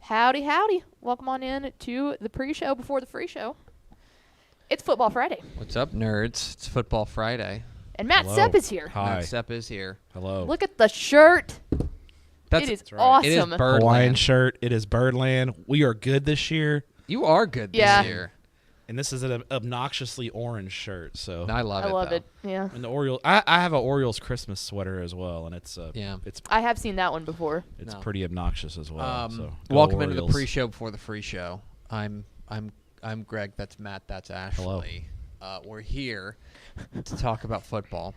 Howdy, howdy. Welcome on in to the pre-show before the free show. It's Football Friday. What's up, nerds? It's Football Friday. And Matt Hello. Stepp is here. Hi. Matt Stepp is here. Hello. Look at the shirt. That's It is right. awesome. It is Birdland. Hawaiian shirt. It is Birdland. We are good this year. You are good this Yeah. year. And this is an obnoxiously orange shirt. So I love it. I love though. it. Yeah. and the Orioles. I have an Orioles Christmas sweater as well, and it's Yeah. I have seen that one before. it's No. pretty obnoxious as well. So go Welcome into the Orioles. pre-show before the free show. I'm Greg. That's Matt. That's Ashley. Hello. We're here to talk about football.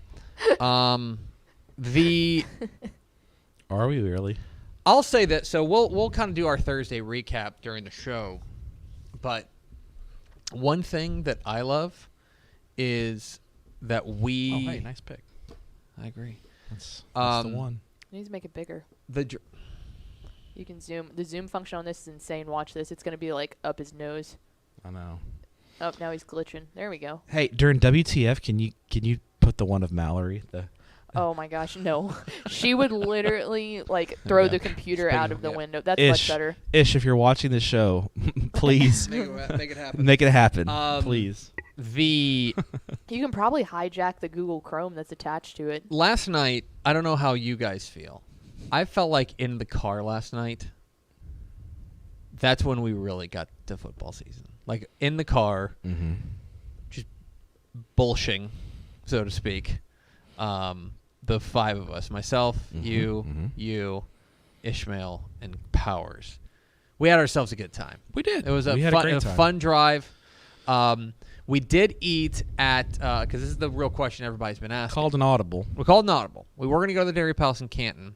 Are we really? I'll say that. So we'll kind of do our Thursday recap during the show, but one thing that I love is that we. Oh, hey, nice pick. I agree. That's the one. You need to make it bigger. The You can zoom. The zoom function on this is insane. Watch this. It's going to be like up his nose. I know. Oh, now he's glitching. There we go. Hey, during WTF, can you put the one of Mallory? Oh my gosh, no. She would literally like throw the computer out of the window. That's much better. Ish, if you're watching this show, please make it happen. make it happen, You please. can probably hijack the Google Chrome that's attached to it. Last night, I don't know how you guys feel. I felt like in the car last night, that's when we really got to football season. Like in the car, just bullshing, so to speak. The five of us, myself, you, Ishmael, and Powers. We had ourselves a good time. We did. It was a We had a great time. fun drive. We did eat at, because this is the real question everybody's been asking. Called an audible. We called an audible. We were going to go to the Dairy Palace in Canton.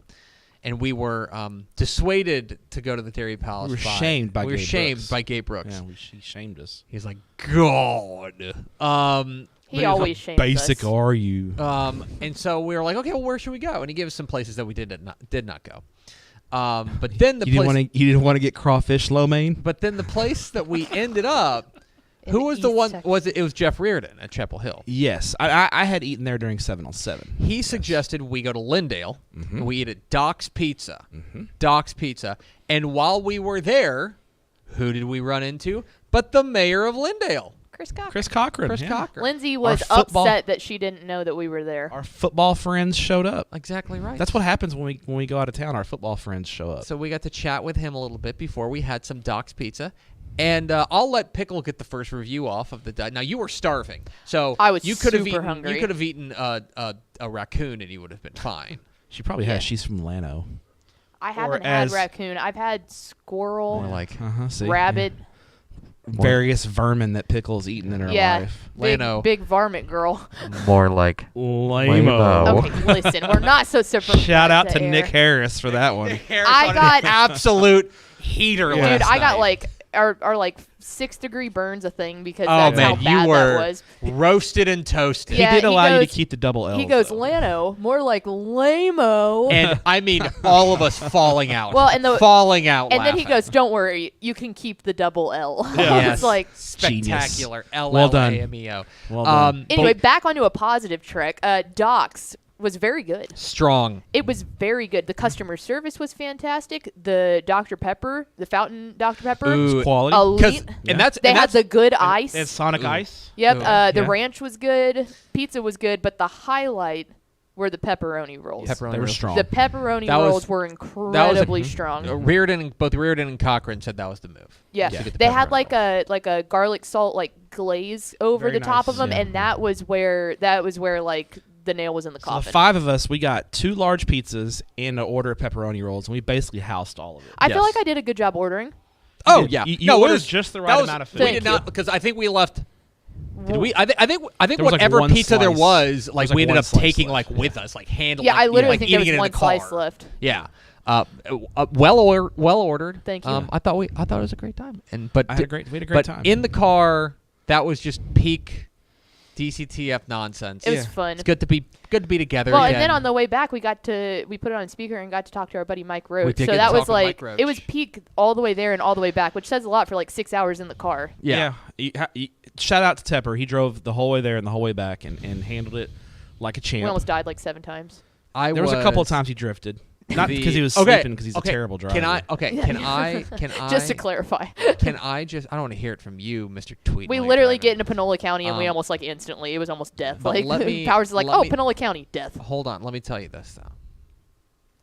and we were dissuaded to go to the Dairy Palace. We were shamed by we were Gabe shamed Brooks. by Gabe Brooks. Yeah, he shamed us. He's like, God. He always shames Basic us. are you? And so we were like, okay, well, where should we go? And he gave us some places that we did not go. But then the You place, didn't want to get crawfish lo mein? but then the place that we ended up, In who was the East one? Texas. Was it? It was Jeff Reardon at Chapel Hill. Yes, I had eaten there during 7-on-7. He suggested we go to Lindale and we eat at Doc's Pizza. Mm-hmm. Doc's Pizza. And while we were there, who did we run into? But the mayor of Lindale, Chris Cochran. Chris Cochran. Chris yeah. Cochran. Lindsay was Our football- upset that she didn't know that we were there. Our football friends showed up. Exactly right. That's what happens when we go out of town. Our football friends show up. So we got to chat with him a little bit before we had some Doc's Pizza. And I'll let Pickle get the first review off of the diet. Now, you were starving. So I was you could have super eaten, hungry. You could have eaten a raccoon and you would have been fine. She probably Yeah. has. She's from Lano. I haven't had raccoon. I've had squirrel, More like See? rabbit. Yeah. Various vermin that Pickle's eaten in her Yeah, life. Lano. big varmint girl. more like Lame-o. Okay, listen, we're not so super. Shout out to Nick Harris for that one. I got absolute heater. Yeah. dude. last I got night. like our like 6-degree burns a thing because Oh that's man, how bad you were that was. roasted and toasted. Yeah, he did he allow you to goes- keep the double L's. He goes, though. Lano, more like lame-o. And I mean, all of us falling out. Well, and the- falling out. And then he laughing. goes, "Don't worry, you can keep the double L." Yeah. It's like spectacular. Well done. LLAMEO. Well done. anyway, back onto a positive track. Doc's was very good. Strong. It was very good. The customer service was fantastic. The Dr. Pepper, the fountain Dr. Pepper, Ooh, quality. elite. And that's They and had that's, the good ice. And Sonic Ooh. Ice. Yep. Ooh. The Yeah. ranch was good. Pizza was good, but the highlight were the pepperoni rolls. pepperoni They were rolls. strong. The pepperoni That was- rolls were incredibly strong. Both Reardon and Cochran said that was the move. Yeah, To get the they had pepperoni like a garlic salt like glaze over Very the top of nice, them, yeah. and that was where like the nail was in the So the coffin. 5 of us, we got 2 large pizzas and an order of pepperoni rolls, and we basically housed all of it. I feel Yes. like I did a good job ordering. Oh did. yeah, You no, it ordered was just the that right was- amount of food. We Thank did you. not because I think we left. Did we? I think There was, like, whatever one pizza there slice. was, There like was, like, we ended one up slice taking left, like with us, like handling. Yeah, I literally like think there eating was it one in the car. slice left. Yeah. Well ordered. Thank you. I thought it was a great time, and but we had a great time. in the car, that was just peak DCTF nonsense. It was Yeah. fun. It's good to be together. Well, again. and then on the way back, we put it on speaker and got to talk to our buddy Mike Roach. did So get to that talk was with Mike like Roach. it was peak all the way there and all the way back, which says a lot for like 6 hours in the car. yeah. Shout out to Tepper. He drove the whole way there and the whole way back and handled it like a champ. We almost died like 7 times. There was a couple of times he drifted. Not because he was Okay, sleeping, because he's okay, a terrible driver. Can I? Okay. Can I? Just to clarify, Can I just? I don't want to hear it from you, Mr. Tweet. we while you're literally driving. get into Panola County and we Um, almost like instantly. It was almost death. but Like let me- Powers is like, let oh, me- Panola County, death. Hold on. Let me tell you this though.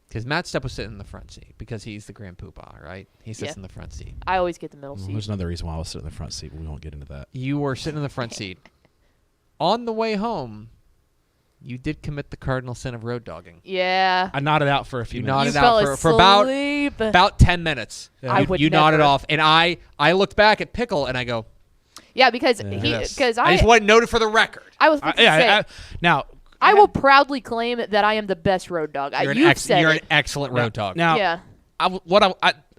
Because Matt Stepp was sitting in the front seat because he's the grand poobah, right? He sits Yeah. in the front seat. I always get the middle Well, seat. there's another reason why I was sitting in the front seat, but we won't get into that. You were sitting in the front seat. On the way home, you did commit the cardinal sin of road dogging. Yeah. I nodded out for a few You minutes. nodded fell out for about asleep. 10 minutes. Yeah. I You, would you nodded never. off, and I looked back at Pickle and I go, Yeah, because Yeah. Yes. because I just want it noted for the record. I was about to Yeah, say, now, I will proudly claim that I am the best road dog. You're, You've said you're it. an excellent road dog. Now, Yeah.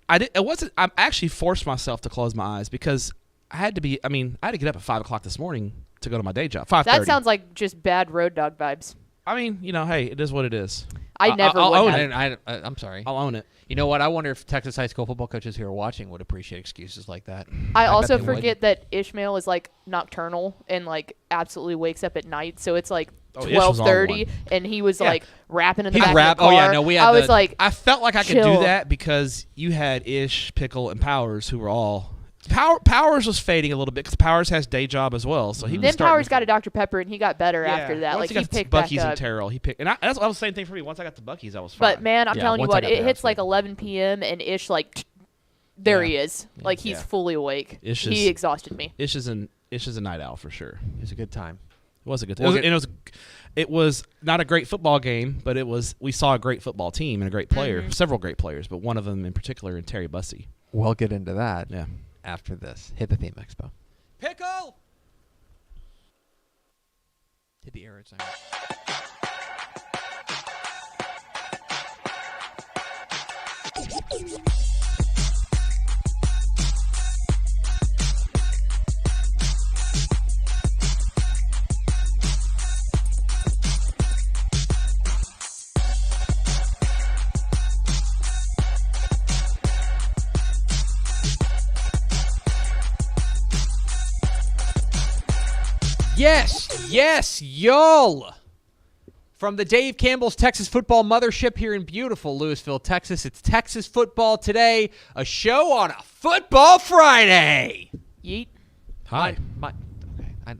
I did. It wasn't. I actually forced myself to close my eyes because I had to be. I mean, I had to get up at 5:00 this morning to go to my day job. 5:30. That sounds like just bad road dog vibes. I mean, hey, it is what it is. I never I'll would own have. it. I'm sorry. I'll own it. You know what? I wonder if Texas high school football coaches who are watching would appreciate excuses like that. I bet also they would. forget that Ishmael is like nocturnal and like absolutely wakes up at night. So it's like Oh, Ish was on 12:30, one. and he was Yeah. like rapping in the He's back rap- of the car. oh, yeah, no, we had I was the- like, I felt like I could Chill. do that because you had Ish, Pickle, and Powers who were all. Powers was fading a little bit because Powers has day job as well, so he was then starting Powers to- got a Dr. Pepper, and he got better Yeah. after that. Once Like he he got to picked Bucky's back and up. Terrell, he picked, and that's the same thing for me. Once I got to Bucky's, I was fine. But man, I'm Yeah, telling you once I what, got it there, hits I was like fine. 11 p.m. and Ish like, there Yeah. he is. Like he's Yeah. fully awake. Ish He is- exhausted me. Ish is a night owl for sure. It was a good time. It was a good. We'll It was not a great football game, but we saw a great football team and a great player, Mhm. several great players, but one of them in particular, in Terry Bussey. We'll get into that Yeah. after this. Hit the theme expo. Pickle! Hit the air sign. Yes, y'all. From the Dave Campbell's Texas Football Mothership here in beautiful Louisville, Texas, it's Texas Football Today, a show on a Football Friday. Yeet. Hi. Okay. I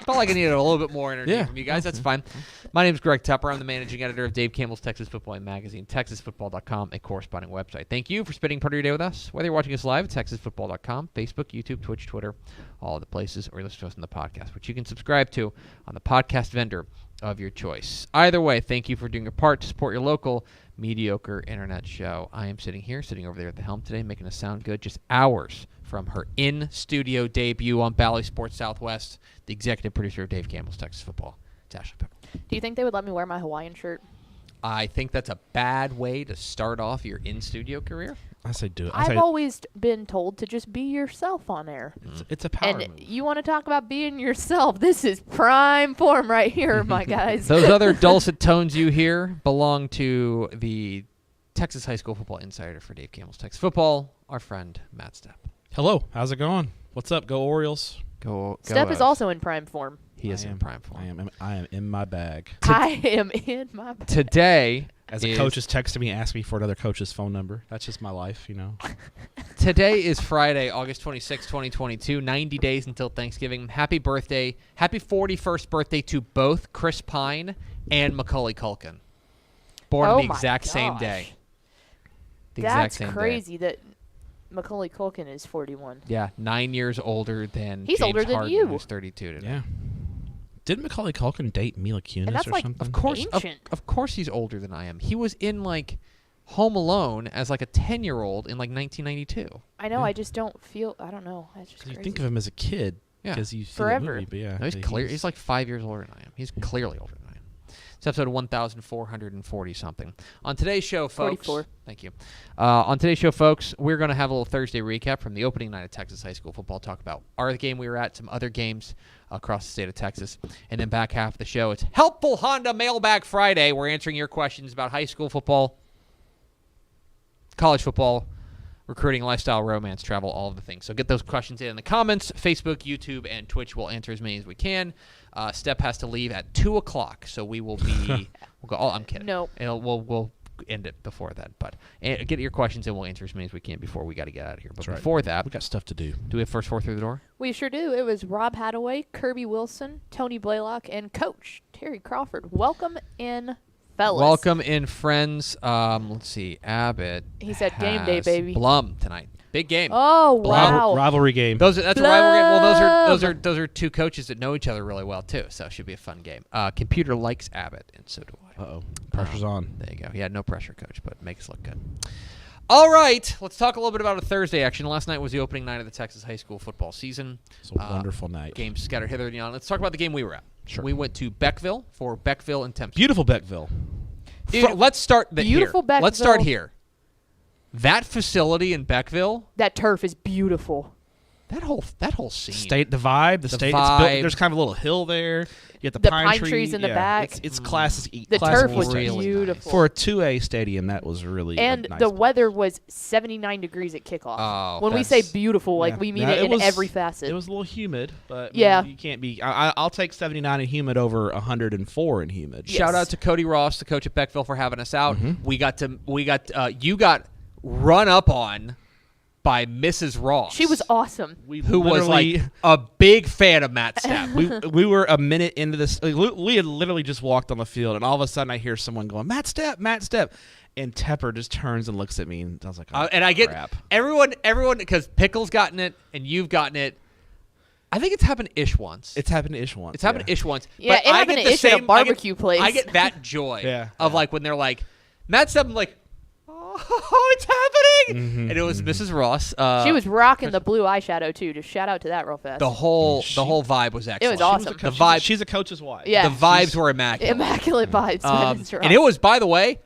felt like I needed a little bit more energy from you guys. That's fine. My name is Greg Tepper. I'm the managing editor of Dave Campbell's Texas Football magazine, TexasFootball.com, a corresponding website. Thank you for spending part of your day with us. Whether you're watching us live at TexasFootball.com, Facebook, YouTube, Twitch, Twitter, all of the places, or listen to us on the podcast, which you can subscribe to on the podcast vendor of your choice. Either way, thank you for doing your part to support your local mediocre internet show. I am sitting over there at the helm today, making us sound good just hours from her in-studio debut on Bally Sports Southwest, the executive producer of Dave Campbell's Texas Football. It's Ashley Pepper. Do you think they would let me wear my Hawaiian shirt? I think that's a bad way to start off your in-studio career. I say do it. I've always been told to just be yourself on air. It's a power And move. you want to talk about being yourself? This is prime form right here, my guys. Those other dulcet tones you hear belong to the Texas High School Football Insider for Dave Campbell's Texas Football, our friend Matt Stepp. Hello. How's it going? What's up? Go Orioles. Go Stepp is Avs. also in prime form. He is in prime form. I am in my bag. I am in my bag. Today, As a coach is texting me, asking me for another coach's phone number. That's just my life, you know. Today is Friday, August 26, 2022, 90 days until Thanksgiving. Happy birthday. Happy 41st birthday to both Chris Pine and Macaulay Culkin. Born on the exact same day. The exact That's same day. crazy that Macaulay Culkin is 41. Yeah, 9 years older than He's James older than Harden, you. who's 32 today. Yeah. Didn't Macaulay Culkin date Mila Kunis And that's or like something? Of course, Ancient. of course he's older than I am. He was in like Home Alone as like a 10-year-old in like 1992. I know. Yeah. I just don't feel. I don't know. That's just You crazy. think of him as a kid Yeah. because you see Forever. the movie, but yeah. No, he's like 5 years older than I am. He's clearly older than I am. It's episode 1,440 something. On today's show, folks. 44. Thank you. On today's show, folks, we're going to have a little Thursday recap from the opening night of Texas High School football. Talk about our game we were at, some other games across the state of Texas. And then back half of the show, it's Helpful Honda Mailbag Friday. We're answering your questions about high school football, college football, recruiting, lifestyle, romance, travel, all of the things. So get those questions in the comments. Facebook, YouTube, and Twitch will answer as many as we can. Stepp has to leave at 2 o'clock, so we will be we'll go. Oh, I'm kidding. No. We'll end it before that. But get your questions in. We'll answer as many as we can before we got to get out of here. But That's right. before that, We got stuff to do. do we have first four through the door? We sure do. It was Rob Hadaway, Kirby Wilson, Tony Blaylock, and Coach Terry Crawford. Welcome in, fellas. Welcome in, friends. Let's see. Abbott. He said game day, has baby. Blum tonight. Big game. Oh, wow. Rivalry game. That's a rivalry game. Well, Blum. those are two coaches that know each other really well too, so it should be a fun game. Computer likes Abbott, and so do I. Uh-oh. Pressure's on. There you go. Yeah, no pressure, coach, but make us look good. All right, let's talk a little bit about a Thursday action. Last night was the opening night of the Texas high school football season. It's a wonderful night. Games scattered hither and yon. Let's talk about the game we were at. Sure. We went to Beckville for Beckville and Tempest. Beautiful Beckville. Let's start Beautiful here. Let's start Beckville. here. That facility in Beckville, That turf is beautiful. that whole scene. The vibe. The state. It's vibe. built, there's kind of a little hill there. You get the pine trees in the yeah, back. It's classic. The classic turf was East Texas. really beautiful. For a 2A stadium, that was really And nice. the weather was 79 degrees at kickoff. Oh, when we say that's- beautiful, like Yeah. we mean Now, it in was- every facet. It was a little humid, but Yeah. you can't be. I'll take 79 in humid over 104 in humid. Yeah. Shout Yes. out to Cody Ross, the coach at Beckville, for having us out. Mm-hmm. You got run up on by Mrs. Ross. She was awesome. who was like a big fan of Matt Stepp. we were a minute into this. We had literally just walked on the field, and all of a sudden I hear someone going, Matt Stepp. And Tepper just turns and looks at me, and I was like, oh, And I get crap. everyone because Pickle's gotten it and you've gotten it. I think it's happened ish once. It's happened to Ish once. It's happened ish once. Yeah, but it I happened get to the Ish at a same- barbecue place. I get that joy Yeah. of Yeah. like when they're like Matt Stepp. I'm like, oh, it's happening, Mm-hmm, and it was Mrs. Ross. She was rocking the blue eyeshadow too. Just shout out to that real fast. the whole vibe was excellent. was awesome. The vibe, She's a coach's wife. Yeah. the vibes were immaculate. Immaculate vibes. Mr. And it was, by the way,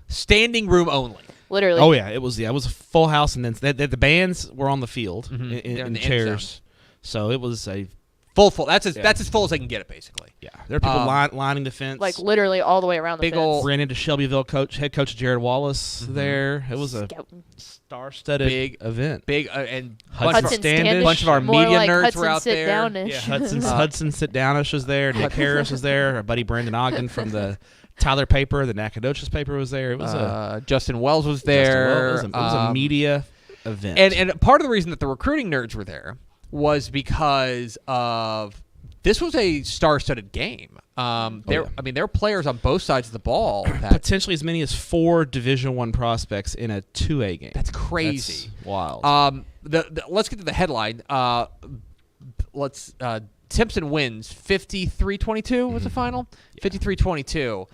standing room only. Literally. Oh yeah, it was a full house, and then the bands were on the field Mhm. They're in in the the end chairs. So it was a Full. That's as full as I can get it, basically. yeah. There are people lining the fence. Like literally all the way around the Big fence. ol' ran into Shelbyville head coach Jared Wallace there. It was a Scouting. star-studded Big event. Big and Hudson Standish. bunch of our More media like nerds Hudson were out sit there. Downish. Yeah, Hudson Sit-Downish was there. Nick Harris was there. Our buddy Brandon Ogden from the Tyler paper, the Nacogdoches paper was there. It was Justin Wells was there. It was a media event. And part of the reason that the recruiting nerds were there was because of this was a star-studded game. I mean, there were players on both sides of the ball. That, potentially as many as 4 Division I prospects in a 2A game. that's crazy. That's wild. Let's get to the headline. Timpson wins 53-22 was the final. 53-22.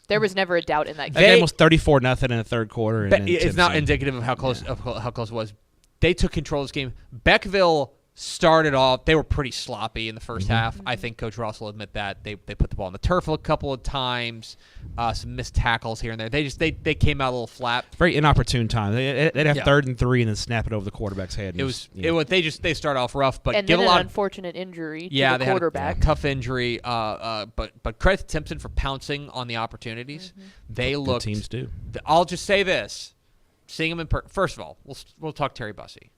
There was never a doubt in that That game. game was 34-0 in the third quarter. And then It's not Timpson- indicative of how close it was. They took control of this game. Beckville started off. They were pretty sloppy in the first half. I think Coach Ross will admit that they put the ball on the turf a couple of times. Some missed tackles here and there. They came out a little flat. Very inopportune time. They'd have Yeah. 3rd and 3 and then snap it over the quarterback's head. They start off rough, but And give then a an lot. unfortunate injury Yeah, to they the quarterback. had a tough injury. But credit to Timpson for pouncing on the opportunities. They Good looked. teams do. I'll just say this: seeing him in first of all, we'll talk Terry Bussey.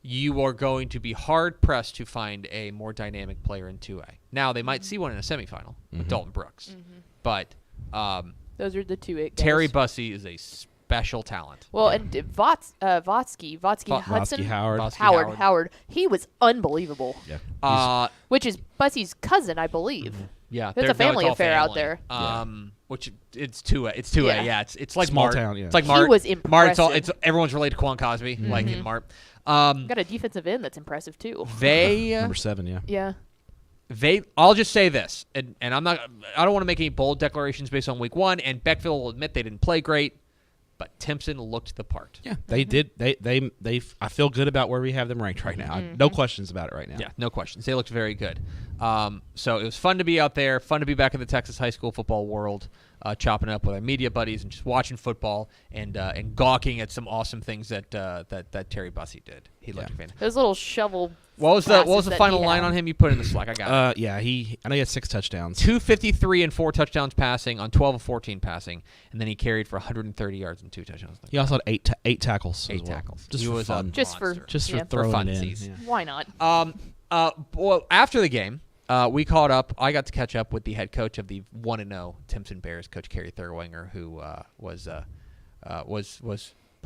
You are going to be hard pressed to find a more dynamic player in 2A. Now they might see one in a semifinal with Dalton Brooks, but Those are the 2-8 guys. Terry Bussey is a special talent. Well, and Votsky Hudson. Howard. Votsky Howard. He was unbelievable. Yeah. Which is Bussey's cousin, I believe. Yeah, It's a family all affair out family. there. Which it's 2A. It's 2A. Yeah. Yeah, it's like Small Mart. town, yeah. It's like He Mart. was Mart. impressive. Everyone's related to Quan Cosby, like in Mart. Got a defensive end that's impressive too. Number 7, yeah. Yeah. I'll just say this, and I don't want to make any bold declarations based on week 1, and Beckville will admit they didn't play great, but Timpson looked the part. Yeah, they did. They. I feel good about where we have them ranked right now. No questions about it right now. Yeah, no questions. They looked very good. So it was fun to be out there, fun to be back in the Texas high school football world, chopping it up with our media buddies and just watching football and gawking at some awesome things that Terry Bussey did. He looked fantastic. Those little shovel. What was passes the that final he line had. on him? You put in the Slack. I got it. Yeah. I know he had 6 touchdowns. 253 and 4 touchdowns passing on 12 of 14 passing, and then he carried for 130 yards and 2 touchdowns. He also had 8 tackles. 8 as well. tackles. Just he for was fun. Just for- monster. Just for Yeah. throwing For it in. funsies. Yeah. Why not? Well, after the game, we caught up. I got to catch up with the head coach of the 1-0 Timpson Bears, Coach Carrie Thurwinger, who was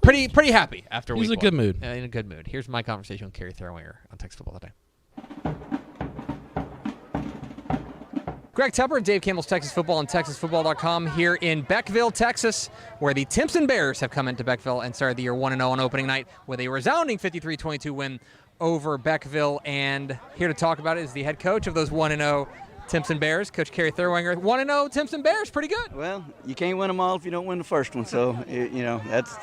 pretty happy after He was week in a good one. mood. In a good mood. Here's my conversation with Carrie Thurwinger on Texas Football Today. Greg Tepper and Dave Campbell's Texas Football and TexasFootball.com here in Beckville, Texas, where the Timpson Bears have come into Beckville and started the year 1-0 on opening night with a resounding 53-22 win over Beckville. And here to talk about it is the head coach of those 1-0 Timpson Bears, Coach Carrie Thurwinger. 1-0 Timpson Bears, pretty good. Well, you can't win them all if you don't win the first one. So, that's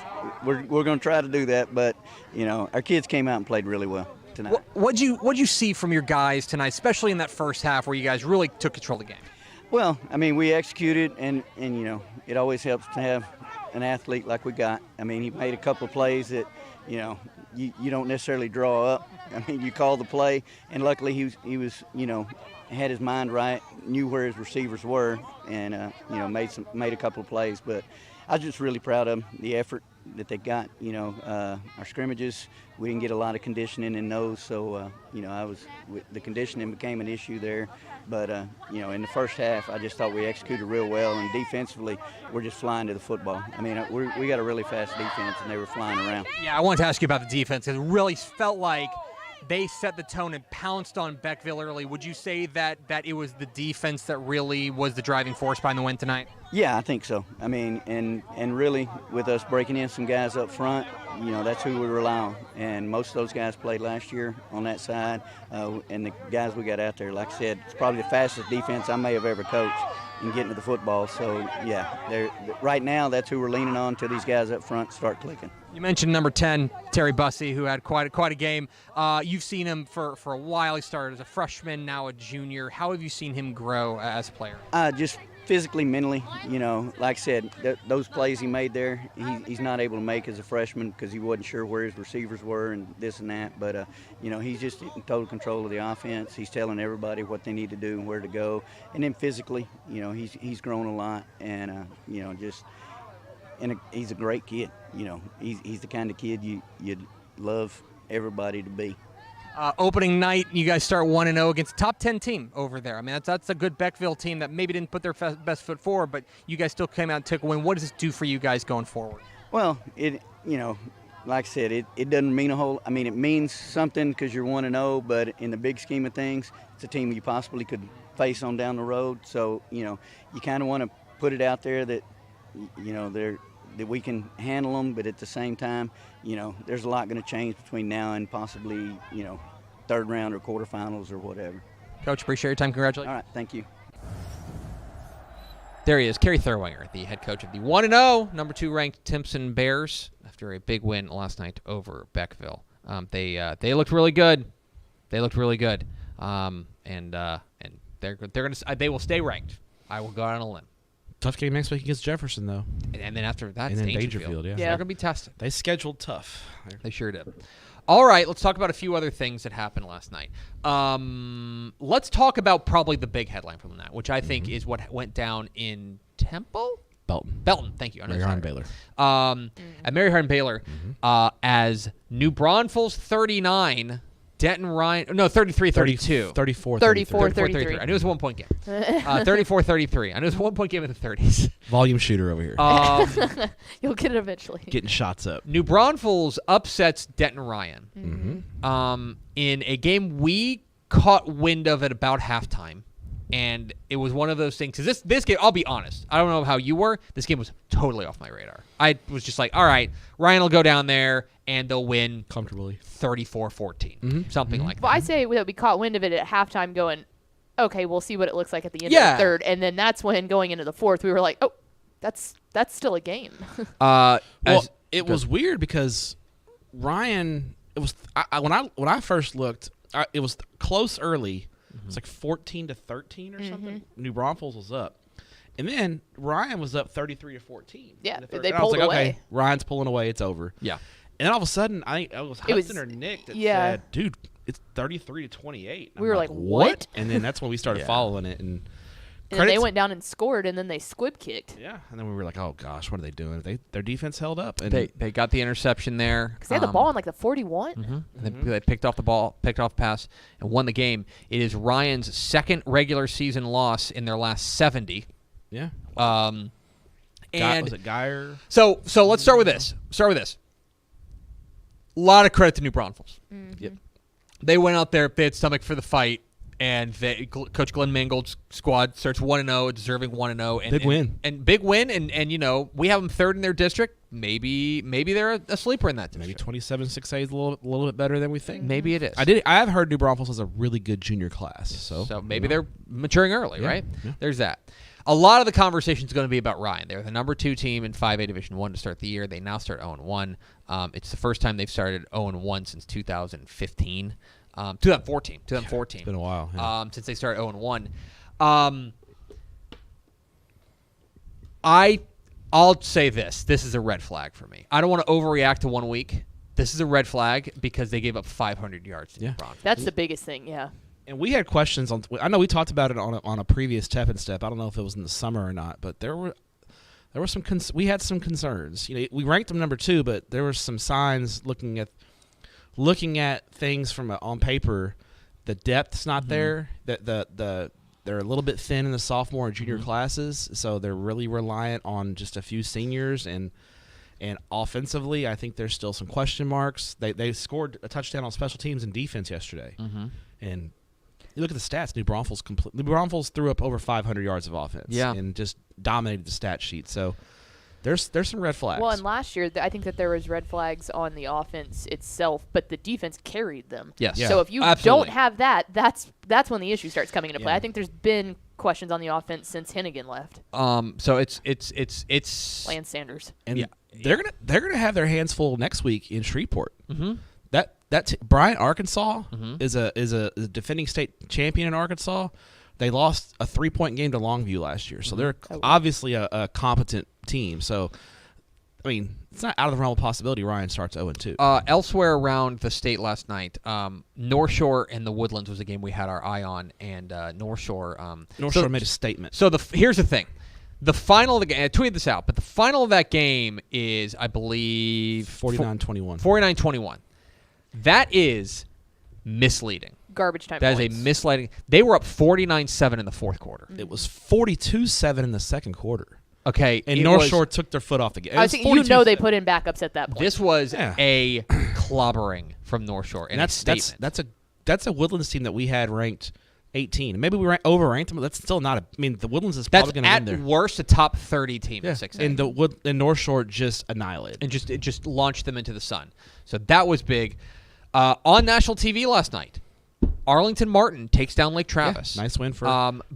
we're going to try to do that. But, our kids came out and played really well tonight. What'd you see from your guys tonight, especially in that first half where you guys really took control of the game? Well, we executed, and it always helps to have an athlete like we got. He made a couple of plays that, you don't necessarily draw up. You call the play, and luckily he was had his mind right, knew where his receivers were, and made a couple of plays. But I was just really proud of them, the effort that they got. Our scrimmages, we didn't get a lot of conditioning in those, so the conditioning became an issue there. But in the first half, I just thought we executed real well, and defensively, we're just flying to the football. We got a really fast defense, and they were flying around. Yeah, I wanted to ask you about the defense because it really felt like they set the tone and pounced on Beckville early. Would you say that it was the defense that really was the driving force behind the win tonight? Yeah, I think so. And really, with us breaking in some guys up front, that's who we rely on. And most of those guys played last year on that side. And the guys we got out there, like I said, it's probably the fastest defense I may have ever coached in getting to the football. So, yeah, right now that's who we're leaning on till these guys up front start clicking. You mentioned number 10, Terry Bussey, who had quite a game. You've seen him for a while. He started as a freshman, now a junior. How have you seen him grow as a player? Just physically, mentally, like I said, those plays he made there, he's not able to make as a freshman because he wasn't sure where his receivers were and this and that. But, he's just in total control of the offense. He's telling everybody what they need to do and where to go. And then physically, he's grown a lot and, he's a great kid. He's the kind of kid you'd love everybody to be. Opening night, you guys start 1-0 against a top 10 team over there. I mean, that's a good Beckville team that maybe didn't put their best foot forward, but you guys still came out and took a win. What does this do for you guys going forward? Well, like I said, it doesn't mean a whole. I mean, it means something because you're 1-0, but in the big scheme of things, it's a team you possibly could face on down the road. So, you kind of want to put it out there that, that we can handle them, but at the same time, there's a lot going to change between now and possibly, third round or quarterfinals or whatever. Coach, appreciate your time. Congratulations. All right, thank you. There he is, Carrie Thurwinger, the head coach of the 1-0, number 2 ranked Timpson Bears after a big win last night over Beckville. They looked really good. They will stay ranked. I will go out on a limb. Tough game next week against Jefferson, though. And then after that, And it's then Dangerfield. Dangerfield, yeah. They're going to be tested. They scheduled tough. They sure did. All right, let's talk about a few other things that happened last night. Let's talk about probably the big headline from that, which I think is what went down in Temple? Belton, thank you. Mary Hardin Baylor. At Mary Hardin Baylor, as New Braunfels 39, Denton Ryan, no, 33-32. 34-33. I knew it was a 1 point game. 34-33. I knew it was a 1 point game in the 30s. Volume shooter over here. You'll get it eventually. Getting shots up. New Braunfels upsets Denton Ryan in a game we caught wind of at about halftime. And it was one of those things. Because this game, I'll be honest, I don't know how you were. This game was totally off my radar. I was just like, all right, Ryan will go down there and they'll win comfortably 34-14, something like that. Well, I say that we caught wind of it at halftime going, okay, we'll see what it looks like at the end of the third. And then that's when going into the fourth, we were like, oh, that's still a game. It was weird because Ryan, it was when I first looked, it was close early. It was like 14-13 or something. New Braunfels was up. And then Ryan was up 33-14. Yeah, the they I was pulled like, away. okay, Ryan's pulling away. It's over. Yeah. And then all of a sudden, I think it was Hudson or Nick that said, dude, it's 33-28. We were like, what? And then that's when we started following it. And then they went down and scored, and then they squib kicked. Yeah, and then we were like, oh, gosh, what are they doing? Their defense held up. And They got the interception there. Because they had the ball on like the 41. They picked off the ball, picked off pass, and won the game. It is Ryan's second regular season loss in their last 70. Yeah. And was it Geyer? So let's start with this. A lot of credit to New Braunfels. Yep. They went out there, they had stomach for the fight, and Coach Glenn Mangold's squad starts 1-0, deserving 1-0. And, Big win. And big win, and we have them third in their district. Maybe they're a sleeper in that district. Maybe 27-6A is a little bit better than we think. Maybe it is. I have heard New Braunfels has a really good junior class. So maybe they're maturing early, right? Yeah. There's that. A lot of the conversation is going to be about Ryan. They're the number 2 team in 5A Division 1 to start the year. They now start 0-1. It's the first time they've started 0-1 since 2015. 2014. It's been a while. Yeah. Since they started 0-1. I'll say this. This is a red flag for me. I don't want to overreact to 1 week. This is a red flag because they gave up 500 yards to New Braunfels. That's the biggest thing, yeah. And we had questions on. I know we talked about it on a previous Step and Step. I don't know if it was in the summer or not, but there were some. We had some concerns. We ranked them number 2, but there were some signs looking at things from on paper. The depth's not there. They're a little bit thin in the sophomore and junior classes, so they're really reliant on just a few seniors. And offensively, I think there's still some question marks. They scored a touchdown on special teams and defense yesterday, and you look at the stats. New Braunfels threw up over 500 yards of offense, and just dominated the stat sheet. So there's some red flags. Well, and last year, I think that there was red flags on the offense itself, but the defense carried them. Yes. Yeah. So if you don't have that, that's when the issue starts coming into play. Yeah. I think there's been questions on the offense since Hennigan left. So it's Lance Sanders. And they're gonna have their hands full next week in Shreveport. Bryant, Arkansas is a defending state champion in Arkansas. They lost a 3-point game to Longview last year, so they're obviously a competent team. So, I mean, it's not out of the realm of possibility Ryan starts 0-2. Elsewhere around the state last night, North Shore and the Woodlands was a game we had our eye on, and North Shore made a statement. So here's the thing. The final of the game, I tweeted this out, but the final of that game is, I believe, 49-21. 49-21. That is misleading. Garbage time That points. is a misleading. They were up 49-7 in the fourth quarter. It was 42-7 in the second quarter. Okay. And North Shore took their foot off the gas. I was thinking, they put in backups at that point. This was a clobbering from North Shore. And that's a Woodlands team that we had ranked 18. Maybe we overranked them, but that's still not the Woodlands is probably going to win there. At worst a top 30 team in 6A. And North Shore just annihilated. And it just launched them into the sun. So that was big. On national TV last night, Arlington Martin takes down Lake Travis. Yeah, nice win for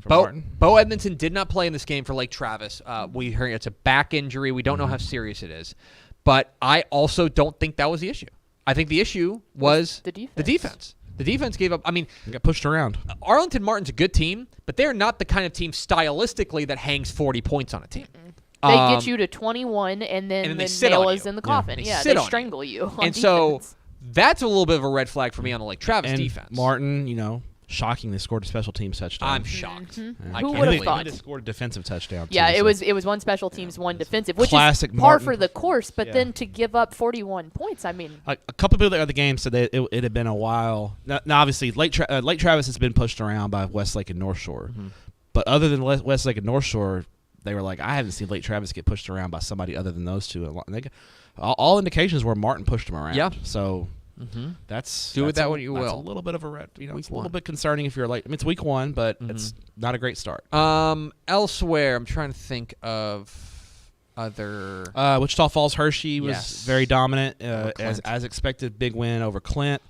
Martin. Bo Edmonton did not play in this game for Lake Travis. We heard it's a back injury. We don't know how serious it is. But I also don't think that was the issue. I think the issue was the defense. The defense gave up. I mean, they got pushed around. Arlington Martin's a good team, but they're not the kind of team stylistically that hangs 40 points on a team. They get you to 21, and then the nail is in the coffin. They strangle you. And so that's a little bit of a red flag for me on the Lake Travis defense. Martin, shocking, they scored a special teams touchdown. I'm shocked. Mm-hmm. Who would have thought? They scored a defensive touchdown. Yeah, too, it was one special teams, one defensive, which classic is par Martin. for the course. But then to give up 41 points, I mean, a couple people at the game said that it had been a while. Now obviously, Lake Travis has been pushed around by Westlake and North Shore, but other than Westlake and North Shore, they were like, I haven't seen Lake Travis get pushed around by somebody other than those two. And all indications were Martin pushed them around. Yeah. So. That's do with that what you will. will. A little bit of a red. It's a little bit concerning if you're late. I mean, it's week 1, but it's not a great start. Elsewhere, I'm trying to think of other. Wichita Falls Hershey was very dominant, as expected. Big win over Clint.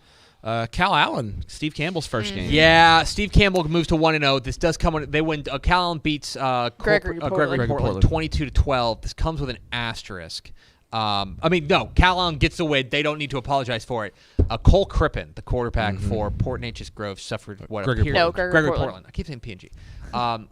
Cal Allen, Steve Campbell's first game. Yeah, Steve Campbell moves to 1-0. This does come on. They win. Cal Allen beats Gregory Portland 22-12. This comes with an asterisk. Cal Allen gets the win. They don't need to apologize for it. Cole Crippen, the quarterback for Port Neches Grove, suffered what Gregory Portland. I keep saying P&G.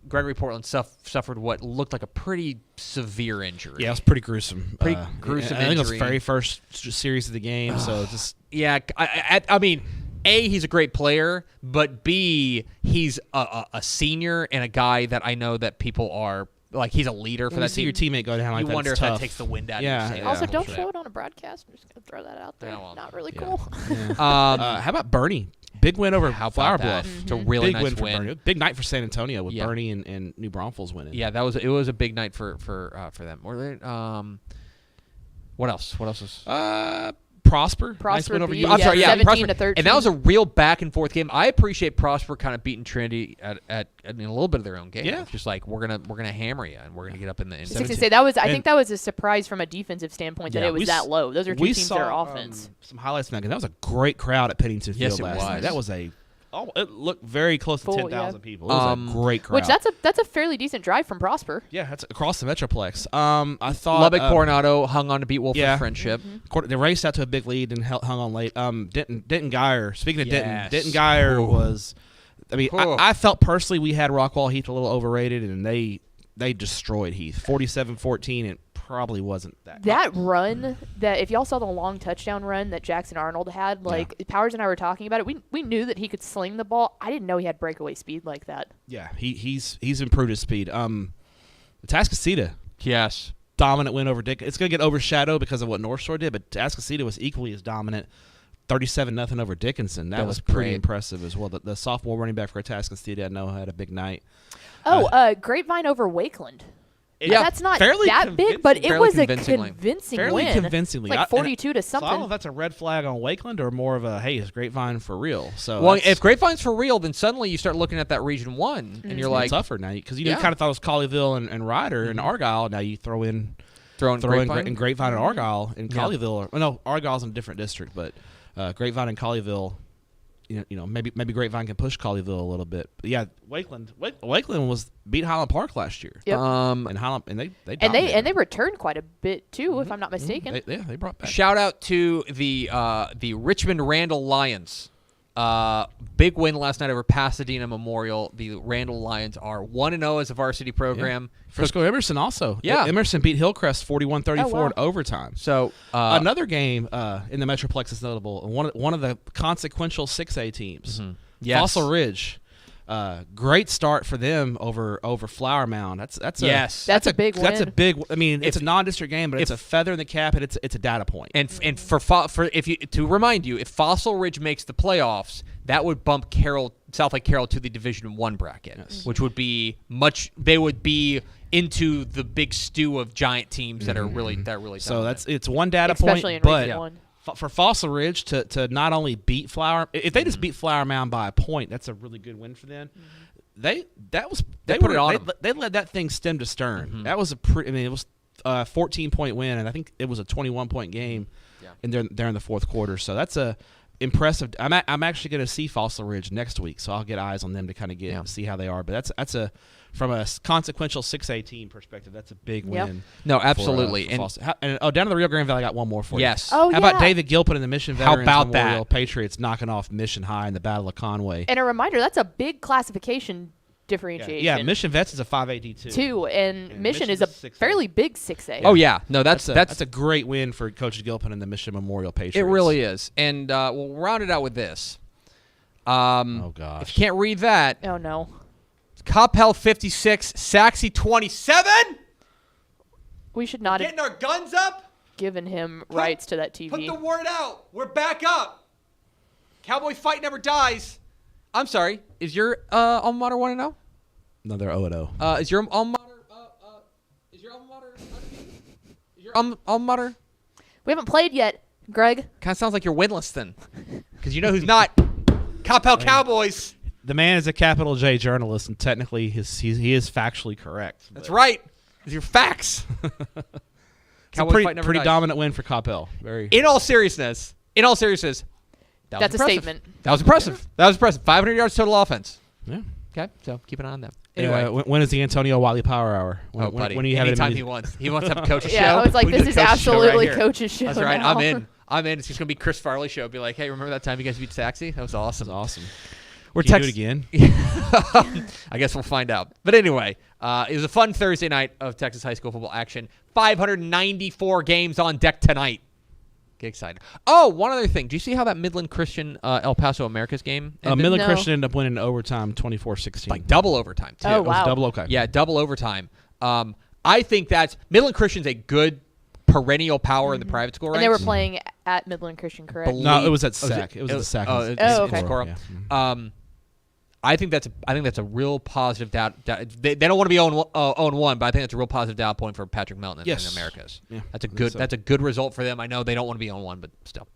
Gregory Portland suffered what looked like a pretty severe injury. Yeah, it was pretty gruesome. Pretty gruesome injury. I think it was injury. the very first series of the game, so just... Yeah, I mean, A, he's a great player, but B, he's a senior and a guy that I know that people are... Like, he's a leader for that team. Your teamate go down like that. You wonder if tough. that takes the wind out of you. Also, don't show it on a broadcast. I'm just going to throw that out there. Not really cool. Yeah. How about Bernie? Big win over Flower Bluff. It's a really big nice win. For Bernie. Big night for San Antonio with Bernie and New Braunfels winning. Yeah, it was a big night for them. Were they, what else? What else was... Prosper nice win over beat, I'm sorry, 17-13. And that was a real back and forth game. I appreciate Prosper kind of beating Trinity at a little bit of their own game. Yeah. It's just like we're gonna hammer you and we're gonna get up in the. I think that was a surprise from a defensive standpoint that it was that low. Those are two teams that are offense. Some highlights from that game. That was a great crowd at Pennington Field it last was. night. That was it looked very close to 10,000 people. It was a great crowd. Which that's a fairly decent drive from Prosper. Yeah, that's across the Metroplex. I thought Lubbock Coronado hung on to beat Wolford Friendship. They raced out to a big lead and hung on late. Denton Geyer. Speaking of Denton Geyer was. I mean, I felt personally we had Rockwall Heath a little overrated, and they destroyed Heath 47-14. And probably wasn't that run that if y'all saw the long touchdown run that Jackson Arnold had, Powers and I were talking about it. We knew that he could sling the ball. I didn't know he had breakaway speed like that. Yeah, he's improved his speed. Atascocita, yes, dominant win over Dick. It's gonna get overshadowed because of what North Shore did, but Atascocita was equally as dominant. 37-0 over Dickinson. That was pretty impressive as well. The sophomore running back for Atascocita, I know, had a big night. Grapevine over Wakeland. Yeah, that's not that big, but it was a convincing fairly win. Convincingly. Like 42 to something. So I don't know if that's a red flag on Wakeland or more of a, hey, is Grapevine for real? So well, if Grapevine's for real, then suddenly you start looking at that Region 1, and you're like... tougher now, because you kind of thought it was Colleyville and Ryder and Argyle. Now you throw in Grapevine and Argyle and Colleyville. No, Argyle's in a different district, but Grapevine and Colleyville... maybe Grapevine can push Colleyville a little bit. But yeah, Wakeland was beat Highland Park last year. Yep. And they returned quite a bit too, if I'm not mistaken. They brought back. Shout out to the Richmond Randall Lions. Big win last night over Pasadena Memorial. The Randall Lions are 1-0 as a varsity program. Yeah. Frisco Emerson also. Yeah. Emerson beat Hillcrest 41-34 in overtime. So another game in the Metroplex is notable. One of the consequential 6A teams. Mm-hmm. Yes. Fossil Ridge. Great start for them over Flower Mound. That's a big win. That's a big. I mean, it's a non-district game, but it's a feather in the cap, and it's a data point. And to remind you, if Fossil Ridge makes the playoffs, that would bump South Lake Carroll to the Division I bracket, which would be They would be into the big stew of giant teams that are really So dominant. it's one data Especially point, in Region but 1. For Fossil Ridge to not only beat Flower, if they just beat Flower Mound by a point, that's a really good win for them. They put it on them. They led that thing stem to stern. That was it was a 14-point win, and I think it was a 21-point game. And they're in the fourth quarter, so that's a impressive. I'm actually going to see Fossil Ridge next week, so I'll get eyes on them to kind of see how they are. But that's a from a consequential 6A team perspective, that's a big win. No, absolutely. For down to the Rio Grande Valley, I got one more for you. Yes. Oh, How about David Gilpin and the Mission Veterans Memorial that? Patriots knocking off Mission High in the Battle of Conway? And a reminder, that's a big classification differentiation. Yeah, Mission Vets is a 5AD2. And Mission is a 6A. fairly big 6A. Oh yeah, no, that's a great win for Coach Gilpin and the Mission Memorial Patriots. It really is. And we'll round it out with this. Oh gosh. If you can't read that, Oh, no. Coppell 56, Saxey 27. We should not have Getting our guns up. given him rights to that TV. Put the word out. We're back up. Cowboy fight never dies. I'm sorry. Is your alma mater 1-0? No, they're 0-0. Is your alma mater? Is your alma mater? Is your alma mater? We haven't played yet, Greg. Kind of sounds like you're winless then, because you know who's not. Coppell Cowboys. The man is a capital J journalist, and technically he is factually correct. That's right. These are facts. Cowboy fight never pretty dies. dominant win for Coppell. In all seriousness, That's a statement. That was impressive. 500 yards total offense. Yeah. Okay, so keep an eye on them. Anyway, when is the Antonio Wiley Power Hour? Buddy, when do you have it? anytime he wants. He wants to have a coach's show. Yeah, I was like, We can this do is the coach's show right absolutely here. Coach's show. That's right. now. I'm in. It's just going to be Chris Farley's show. Be like, hey, remember that time you guys beat Saxey? That was awesome. That's awesome. We're Can you do it again? I guess we'll find out. But anyway, it was a fun Thursday night of Texas high school football action. 594 games on deck tonight. Get excited. Oh, one other thing. Do you see how that Midland Christian El Paso Americas game ended? Midland No. Christian ended up winning in overtime 24-16. Like double overtime, too. Oh, It was wow. double okay. Yeah, double overtime. I think that's Midland Christian's a good perennial power in the private school ranks. And they were playing at Midland Christian, correct? No, it was at Oh, is SAC. It was at the SAC. Oh, in it's okay. Socorro. Yeah. I think that's a real positive they don't want to be own 1, but I think that's a real positive data point for Patrick Melton Yes. in the Americas. Yeah, That's a I think good so. that's a good result for them. I know they don't want to be own 1, but still.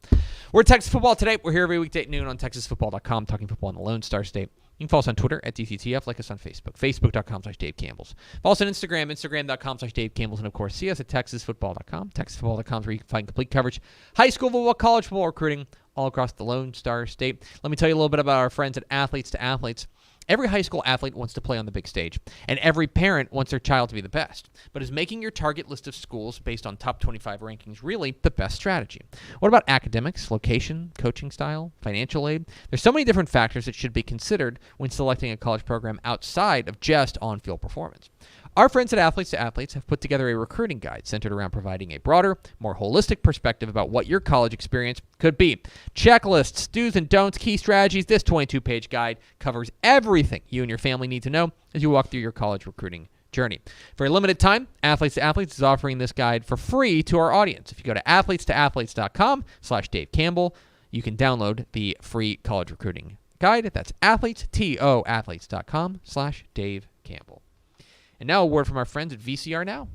We're Texas Football Today. We're here every weekday at noon on TexasFootball.com, talking football in the Lone Star State. You can follow us on Twitter at DCTF, like us on Facebook, Facebook.com/Dave Campbell's. Follow us on Instagram, Instagram.com/Dave Campbell's, and of course, see us at TexasFootball.com. TexasFootball.com is where you can find complete coverage, high school football, college football recruiting, all across the Lone Star State. Let me tell you a little bit about our friends at Athletes to Athletes. Every high school athlete wants to play on the big stage, and every parent wants their child to be the best. But is making your target list of schools based on top 25 rankings really the best strategy? What about academics, location, coaching style, financial aid? There's so many different factors that should be considered when selecting a college program outside of just on-field performance. Our friends at Athletes to Athletes have put together a recruiting guide centered around providing a broader, more holistic perspective about what your college experience could be. Checklists, do's and don'ts, key strategies. This 22-page guide covers everything you and your family need to know as you walk through your college recruiting journey. For a limited time, Athletes to Athletes is offering this guide for free to our audience. If you go to athletesToAthletes.com/Dave Campbell, you can download the free college recruiting guide. That's athletesToAthletes.com/Dave Campbell. And now a word from our friends at VCR Now.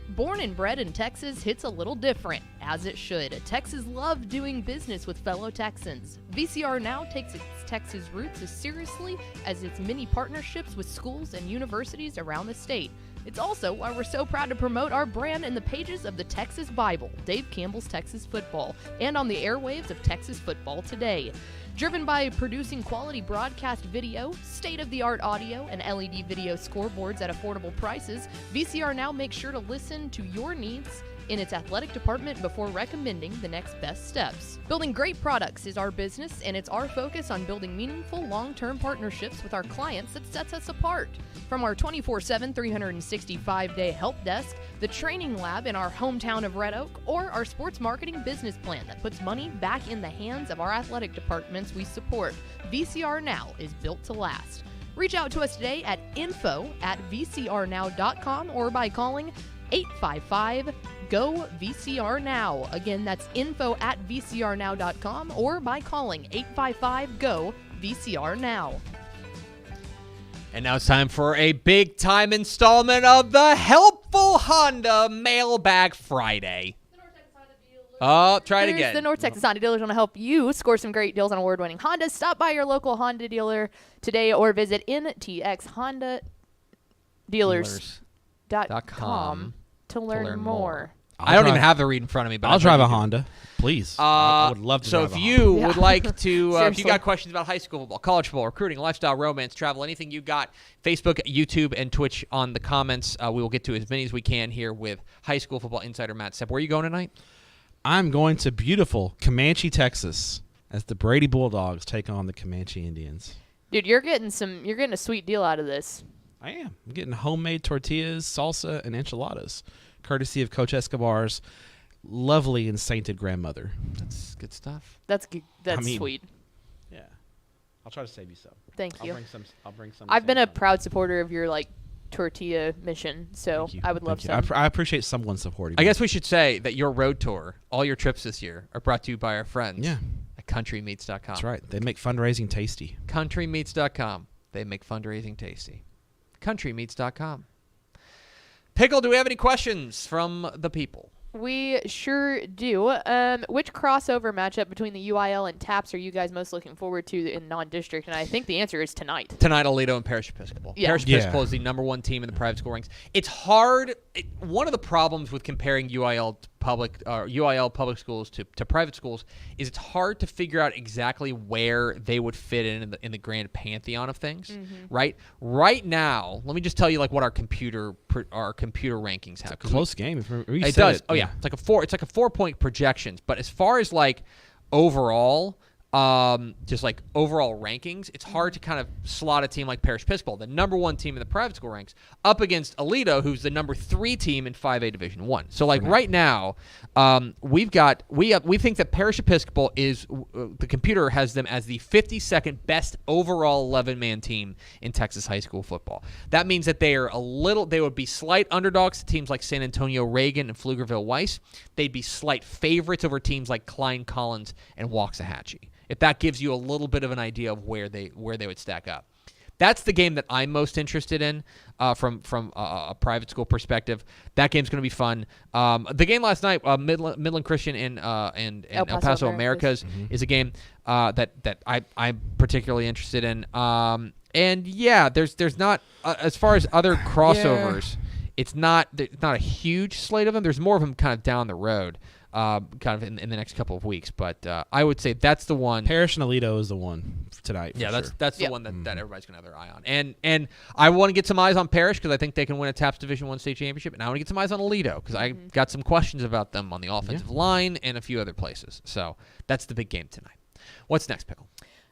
Born and bred in Texas hits a little different, as it should. Texans love doing business with fellow Texans. VCR Now takes its Texas roots as seriously as its many partnerships with schools and universities around the state. It's also why we're so proud to promote our brand in the pages of the Texas Bible, Dave Campbell's Texas Football, and on the airwaves of Texas Football Today. Driven by producing quality broadcast video, state-of-the-art audio, and LED video scoreboards at affordable prices, VCR Now makes sure to listen to your needs in its athletic department before recommending the next best steps. Building great products is our business, and it's our focus on building meaningful, long-term partnerships with our clients that sets us apart. From our 24/7, 365-day help desk, the training lab in our hometown of Red Oak, or our sports marketing business plan that puts money back in the hands of our athletic departments we support, VCR Now is built to last. Reach out to us today at info@vcrnow.com or by calling 855-GO-VCR-NOW. Again, that's info@vcrnow.com or by calling 855-GO-VCR-NOW. And now it's time for a big-time installment of the Helpful Honda Mailbag Friday. Oh, try it again. The North Texas Honda dealers want to help you score some great deals on award-winning Hondas. Stop by your local Honda dealer today or visit ntxhondadealers.com to learn more. I don't even have the read in front of me, but I'll drive a Honda, please. I would love to drive a Honda. So if you would like to, if you got questions about high school football, college football, recruiting, lifestyle, romance, travel, anything you got, Facebook, YouTube, and Twitch on the comments. We will get to as many as we can here with high school football insider Matt Stepp. Where are you going tonight? I'm going to beautiful Comanche, Texas, as the Brady Bulldogs take on the Comanche Indians. Dude, you're getting a sweet deal out of this. I am. I'm getting homemade tortillas, salsa, and enchiladas, courtesy of Coach Escobar's lovely and sainted grandmother. That's good stuff. That's sweet. Yeah. I'll try to save you some. Thank you. I'll bring some. I've been a proud supporter of your tortilla mission, so I would love some. I appreciate someone supporting me. I guess we should say that your road tour, all your trips this year, are brought to you by our friends at countrymeats.com. That's right. They make fundraising tasty. Countrymeats.com. They make fundraising tasty. Countrymeats.com. Pickle, do we have any questions from the people? We sure do. Which crossover matchup between the UIL and TAPS are you guys most looking forward to in non-district? And I think the answer is tonight. Tonight, Aledo and Parish Episcopal. Yeah. Parish Episcopal is the #1 team in the private school ranks. It's hard. One of the problems with comparing UIL public schools to private schools is it's hard to figure out exactly where they would fit in the grand pantheon of things. Right now, let me just tell you what our computer rankings have. It's a close game. It does. Oh yeah, it's like a 4-point projections. But as far as overall, overall rankings, it's hard to kind of slot a team like Parish Episcopal, the #1 team in the private school ranks, up against Aledo, who's the #3 team in 5A Division 1. So right now, we think that Parish Episcopal is the computer has them as the 52nd best overall 11-man team in Texas high school football. That means that they would be slight underdogs to teams like San Antonio Reagan and Pflugerville Weiss. They'd be slight favorites over teams like Klein Collins and Waxahachie. If that gives you a little bit of an idea of where they would stack up. That's the game that I'm most interested in from a private school perspective. That game's going to be fun. The game last night, Midland Christian and El Paso Americas is a game that I'm particularly interested in. And yeah, there's not as far as other crossovers, it's not a huge slate of them. There's more of them kind of down the road. Kind of in the next couple of weeks, but I would say that's the one. Parish and Aledo is the one for tonight. Yeah, that's the one that everybody's gonna have their eye on. And I want to get some eyes on Parish because I think they can win a TAPS Division 1 state championship, and I want to get some eyes on Aledo because I got some questions about them on the offensive line and a few other places. So that's the big game tonight. What's next, Pickle?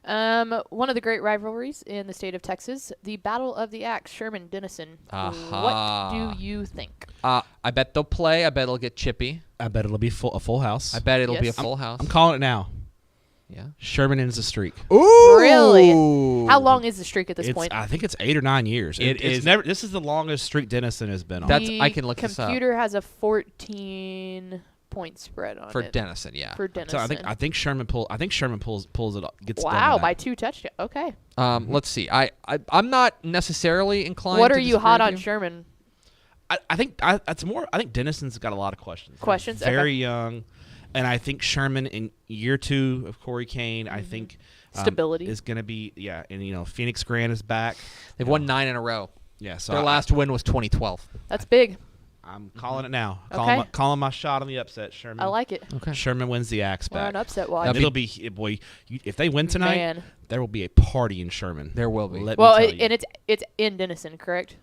One of the great rivalries in the state of Texas, the Battle of the Axe, Sherman-Denison. What do you think? I bet they'll play. I bet it'll get chippy. I bet it'll be a full house. I bet it'll be a full house. I'm calling it now. Yeah. Sherman ends the streak. Ooh. Really? How long is the streak at this point? I think it's 8 or 9 years. It's never. This is the longest streak Denison has been on. I can look this up. The computer has a 14-point spread on for it. Denison, yeah. For Denison. So I think Sherman pulls it up. Gets wow, by 2 touchdowns. Okay. Let's see. I'm not necessarily inclined. What to are you hot on you. Sherman? I think that's more. I think Denison's got a lot of questions. Questions. Very young, and I think Sherman in year 2 of Corey Kane. I think stability is going to be and Phoenix Grant is back. They've won 9 in a row. Yeah, so their last win was 2012. That's big. I'm calling it now. Okay. Calling my shot on the upset. Sherman. I like it. Okay. Sherman wins the Axe back. We're on upset watch. It'll be if they win tonight, there will be a party in Sherman. There will be. Let me tell you. And it's in Denison, correct?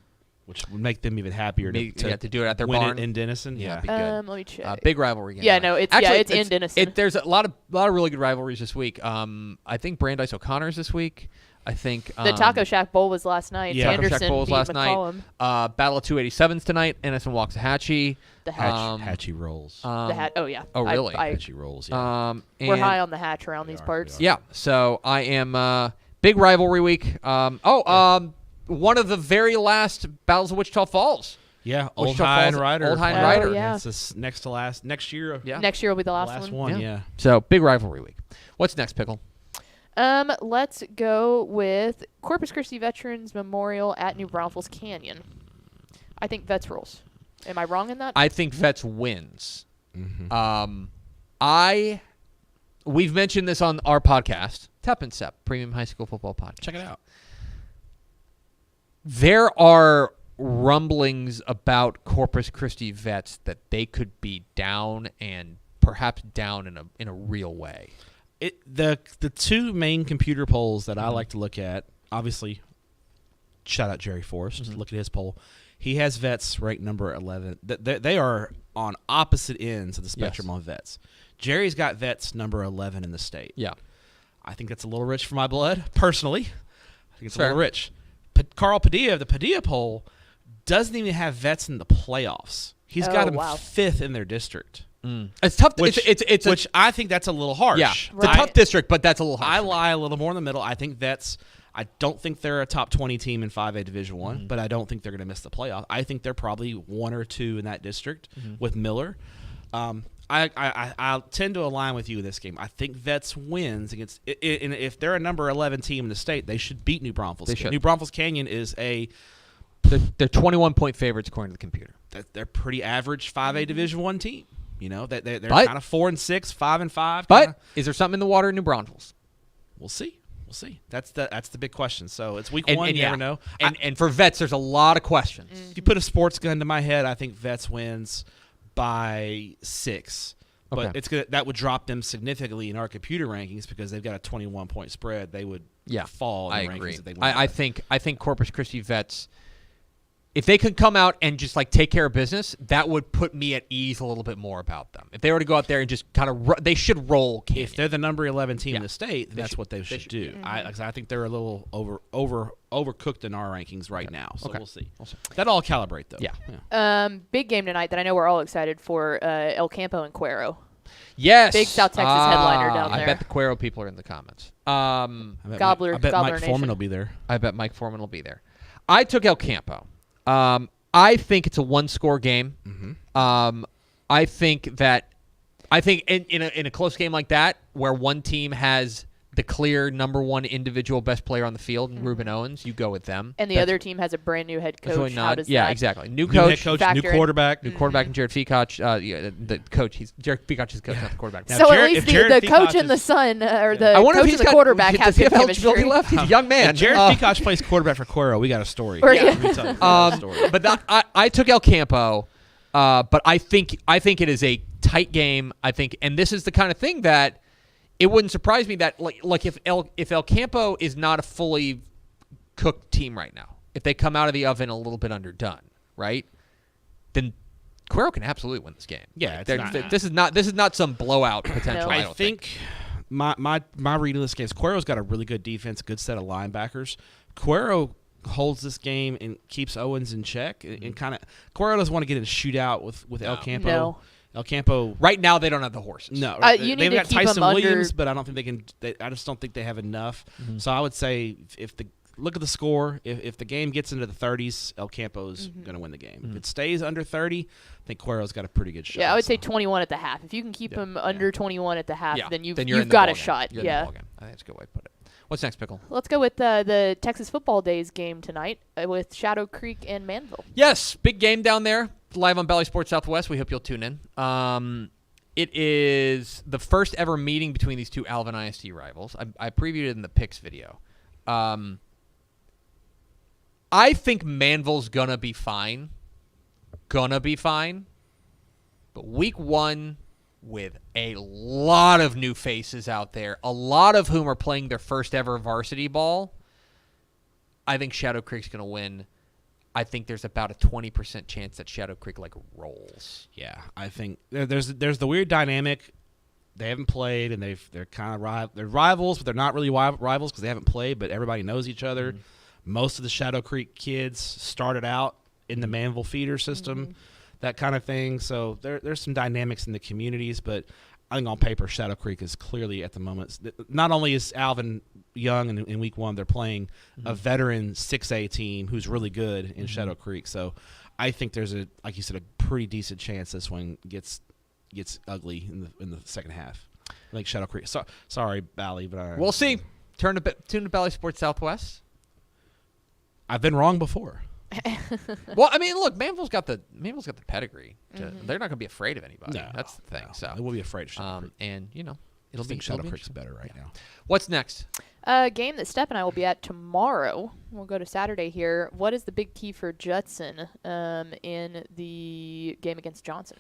which would make them even happier to do it at their win barn it in Denison. Yeah, Yeah. be good. Let me check. Big rivalry game. Yeah, tonight. no, it's Actually, it's in Denison. There's a lot of really good rivalries this week. I think Brandeis O'Connor's this week. I think the Taco Shack Bowl was last night. Yeah. Taco Shack Anderson Bowl was beat last McCollum. night. Battle of 287s tonight. Innocent Waxahachie. The Hatch. Hatchie rolls. The Hatch. Oh yeah. Oh really? Hatchie rolls. Yeah. We're high on the Hatch around these parts. Yeah. So I am big rivalry week. One of the very last battles of Wichita Falls. Yeah, Old Wichita High Falls, and Rider. Old High and Rider. yeah. It's this next to last next year. Yeah. Next year will be the last one. Yeah. Yeah. So big rivalry week. What's next, Pickle? Let's go with Corpus Christi Veterans Memorial at New Braunfels Canyon. I think Vets rules. Am I wrong in that? I think Vets wins. Mm-hmm. We've mentioned this on our podcast, Tep and Stepp, Premium High School Football Podcast. Check it out. There are rumblings about Corpus Christi Vets that they could be down and perhaps down in a real way. The two main computer polls that I like to look at, obviously, shout out Jerry Forrest. Look at his poll. He has Vets ranked number 11. They are on opposite ends of the spectrum on Vets. Jerry's got Vets number 11 in the state. Yeah. I think that's a little rich for my blood, personally. I think it's Fair. a little rich. Carl Padilla, the Padilla poll, doesn't even have Vets in the playoffs. He's got them fifth in their district. It's tough. Which I think that's a little harsh. Yeah, it's a tough district, but that's a little harsh. I lie a little more in the middle. I think Vets. I don't think they're a top 20 team in 5A Division I, but I don't think they're going to miss the playoff. I think they're probably 1 or 2 in that district with Miller. I tend to align with you in this game. I think Vets wins against. If they're a number 11 team in the state, they should beat New Braunfels. They should. New Braunfels Canyon is They're 21-point favorites according to the computer. They're pretty average 5A Division I team. You know, they're But- kind of 4-6, 5-5. But is there something in the water in New Braunfels? We'll see. That's the big question. So it's week 1. And You yeah. never know. And for Vets, there's a lot of questions. If you put a sports gun to my head, I think Vets wins by 6. But Okay. that would drop them significantly in our computer rankings because they've got a 21-point spread. They would fall in I the agree. rankings if they win. I think Corpus Christi Vets, if they could come out and just like take care of business, that would put me at ease a little bit more about them. If they were to go out there and just kind of, they should roll Canyon. If they're the number 11 team in Yeah. the state, that's what they should do. I think they're a little overcooked in our rankings right now. So we'll see. That'll all calibrate though. Yeah. Big game tonight that I know we're all excited for. El Campo and Cuero. Yes. Big South Texas headliner down there. I bet the Cuero people are in the comments. I bet Gobbler Mike Nation. Foreman will be there. I bet Mike Foreman will be there. I took El Campo. I think it's a one-score game. I think in a close game like that, where one team has the clear number 1 individual best player on the field, and Ruben Owens, you go with them. And the other team has a brand new head coach. Really How does yeah, that exactly. New New head coach, coach, factor new in? quarterback. new quarterback, and Jared Feacock. The coach. Jared Feacock is the coach, not the quarterback. Now, So Jared- at if least Jared the coach Feacock and the is- son, or the I wonder coach if and he's the quarterback does have he good have eligibility chemistry. left? He's a young man. If Jared Oh. Feacock plays quarterback for Cuero, we got a story. Or- Let me tell you, we got a story. But I took El Campo, but I think it is a tight game. I think, and this is the kind of thing that it wouldn't surprise me that like if El Campo is not a fully cooked team right now, if they come out of the oven a little bit underdone, right, then Cuero can absolutely win this game. Yeah, this is not some blowout potential. No. I I don't think my read of this game is Cuero's got a really good defense, a good set of linebackers. Cuero holds this game and keeps Owens in check, and kind of Cuero doesn't want to get in a shootout with El Campo. No. El Campo. Right now they don't have the horses. No, You need they've to got keep Tyson them under- Williams, but I don't think they can. I just don't think they have enough. So I would say if the look at the score, if the game gets into the 30s, El Campo's going to win the game. If it stays under 30, I think Cuero's got a pretty good shot. Yeah, I would say 21 at the half. If you can keep them under 21 at the half, then you're you've in the got a ballgame. shot. You're in the Yeah. ballgame. I think that's a good way to put it. What's next, Pickle? Let's go with the Texas Football Days game tonight with Shadow Creek and Manville. Yes, big game down there, live on Valley Sports Southwest. We hope you'll tune in. It is the first ever meeting between these two Alvin ISD rivals. I previewed it in the picks video. I think Manville's gonna be fine. But week 1, with a lot of new faces out there, a lot of whom are playing their first ever varsity ball, I think Shadow Creek's gonna win. I think there's about a 20% chance that Shadow Creek rolls. Yeah, I think there's the weird dynamic. They haven't played, and they're kind of they're rivals, but they're not really rivals because they haven't played. But everybody knows each other. Most of the Shadow Creek kids started out in the Manville feeder system, that kind of thing. So there's some dynamics in the communities, but I think on paper, Shadow Creek is clearly at the moment. Not only is Alvin young in week 1, they're playing a veteran 6A team who's really good in Shadow Creek. So I think there's like you said, a pretty decent chance this one gets ugly in the second half. I think Shadow Creek. Sorry, Bally, but We'll see. Tune to Bally Sports Southwest. I've been wrong before. Well, I mean, look, Manville's got the pedigree. They're not going to be afraid of anybody. No, That's the thing. no. So They will be afraid of Shadow Creek. and I think Shadow Creek's better right now. What's next? A game that Stepp and I will be at tomorrow. We'll go to Saturday here. What is the big key for Judson in the game against Johnson?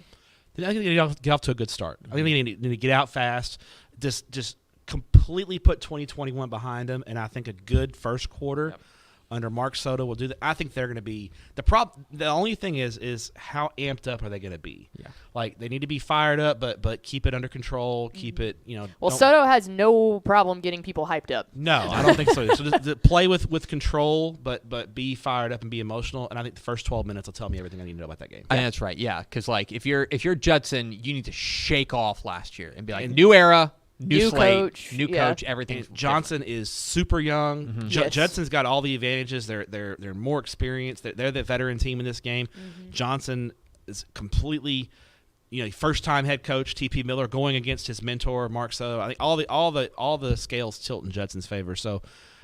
I think they need to get off to a good start. I think they need to get out fast. Just completely put 2021 behind them, and I think a good first quarter under Mark Soto will do that. I think they're going to be the only thing is how amped up are they going to be? Yeah. Like they need to be fired up, but keep it under control. Keep it, Well, Soto has no problem getting people hyped up. No, I don't think so. So just play with control, but be fired up and be emotional. And I think the first 12 minutes will tell me everything I need to know about that game. I think that's right. Yeah, because if you're Judson, you need to shake off last year and be like, new era. New slate, coach. new coach, everything. Johnson is super young. Yes. Judson's got all the advantages. They're more experienced. They're the veteran team in this game. Johnson is completely, first time head coach TP Miller going against his mentor Mark Soto. I think all the scales tilt in Judson's favor. So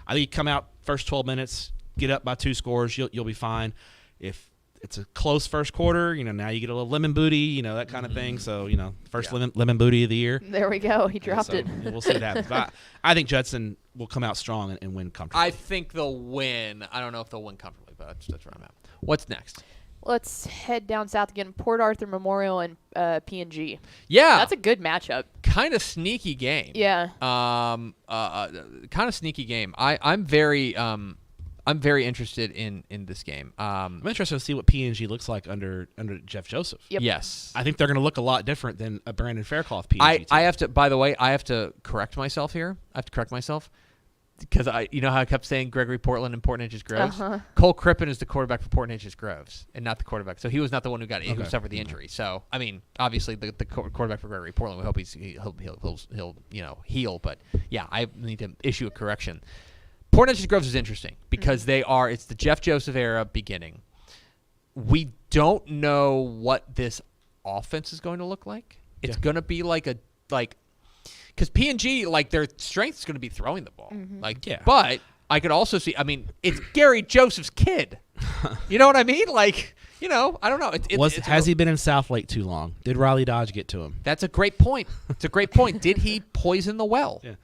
I think you come out first 12 minutes, get up by 2 scores, you'll be fine. If it's a close first quarter, now you get a little lemon booty, that kind of thing. So, first lemon booty of the year. There we go. He dropped it. We'll see what happens. But I think Judson will come out strong and win comfortably. I think they'll win. I don't know if they'll win comfortably, but that's where I'm at. What's next? Let's head down south again. Port Arthur Memorial and P&G. Yeah. That's a good matchup. Kind of sneaky game. Yeah. Kind of sneaky game. I'm very interested in this game. I'm interested to see what P&G looks like under Jeff Joseph. Yep. Yes. I think they're going to look a lot different than a Brandon Faircloth P&G team. I have to. By the way, I have to correct myself here. I have to correct myself because how I kept saying Gregory Portland and Port Neches Groves. Cole Crippen is the quarterback for Port Neches Groves and not the quarterback. So he was not the one who suffered the injury. So I mean, obviously the quarterback for Gregory Portland. We hope he'll heal. But yeah, I need to issue a correction. Port Neches Groves is interesting because it's the Jeff Joseph era beginning. We don't know what this offense is going to look like. It's going to be because P&G, their strength is going to be throwing the ball. But I could also see, it's Gary Joseph's kid. You know what I mean? I don't know. Has he been in South Lake too long? Did Riley Dodge get to him? That's a great point. Did he poison the well? Yeah.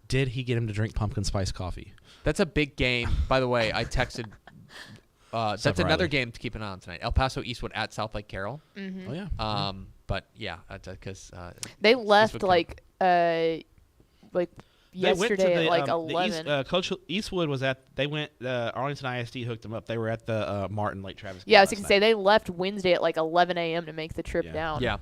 Did he get him to drink pumpkin spice coffee? That's a big game. By the way, I texted. That's another game to keep an eye on tonight. El Paso Eastwood at South Lake Carroll. Oh yeah. But yeah, because they left yesterday at 11. Coach Eastwood was at. They went. Arlington ISD hooked them up. They were at the Martin Lake Travis. Yeah, I was going to say they left Wednesday at 11 a.m. to make the trip down. Yeah.